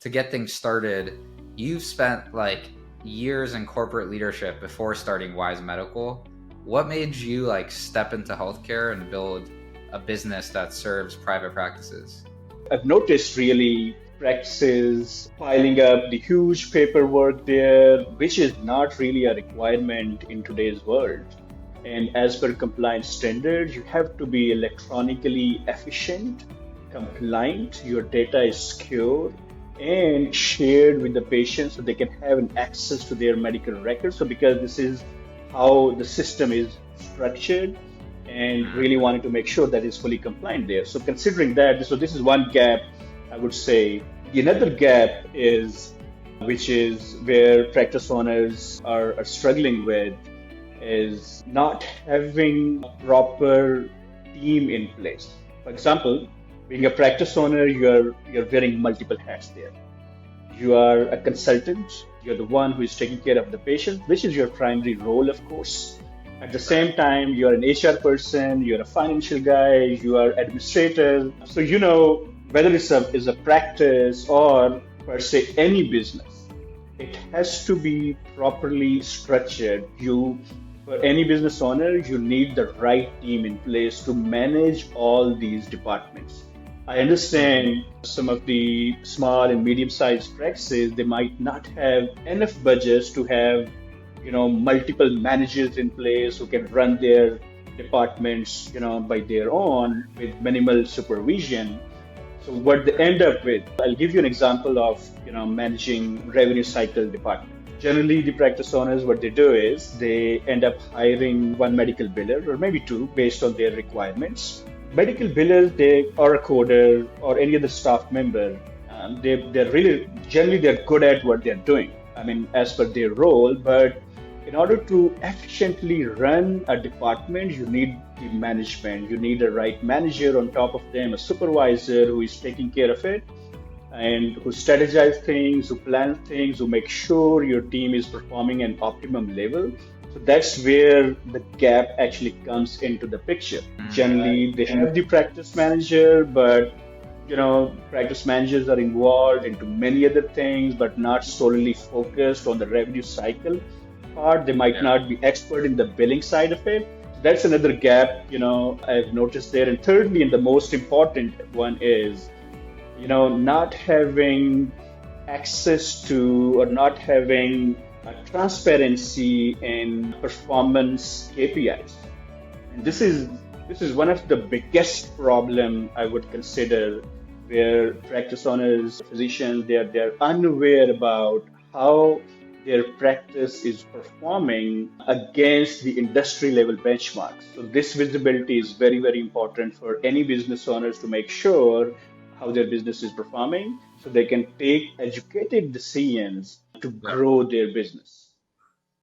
to get things started, you've spent like years in corporate leadership before starting Wise Medical. What made you like step into healthcare and build a business that serves private practices? I've noticed really practices piling up the huge paperwork there, which is not really a requirement in today's world. And as per compliance standards, you have to be electronically efficient, compliant, your data is secure and shared with the patient so they can have an access to their medical records. So because this is how the system is structured, and really wanted to make sure that it's fully compliant there. So considering that, so this is one gap, I would say. The another gap is, which is where practice owners are struggling with, is not having a proper team in place. For example, being a practice owner, you're wearing multiple hats there. You are a consultant, you're the one who is taking care of the patient, which is your primary role, of course. At the same time, you're an HR person, you're a financial guy, you are administrator. So, whether is a practice or per se any business, it has to be properly structured. For any business owner, you need the right team in place to manage all these departments. I understand some of the small and medium-sized practices, they might not have enough budgets to have multiple managers in place who can run their departments, by their own with minimal supervision. So what they end up with, I'll give you an example of, managing revenue cycle department. Generally, the practice owners, what they do is they end up hiring one medical biller or maybe two based on their requirements. Medical billers, they or a coder or any other staff member, they're really generally they're good at what they're doing. I mean, as per their role, but in order to efficiently run a department, you need the management. You need a right manager on top of them, a supervisor who is taking care of it and who strategize things, who plan things, who make sure your team is performing at optimum level. So that's where the gap actually comes into the picture. Generally, they have the practice manager, but practice managers are involved into many other things, but not solely focused on the revenue cycle part. They might not be expert in the billing side of it. That's another gap, I've noticed there. And thirdly, and the most important one is, not having access to or not having a transparency in performance KPIs. And this is one of the biggest problem I would consider, where practice owners, physicians, they're unaware about how their practice is performing against the industry level benchmarks. So this visibility is very, very important for any business owners to make sure how their business is performing so they can take educated decisions to grow their business.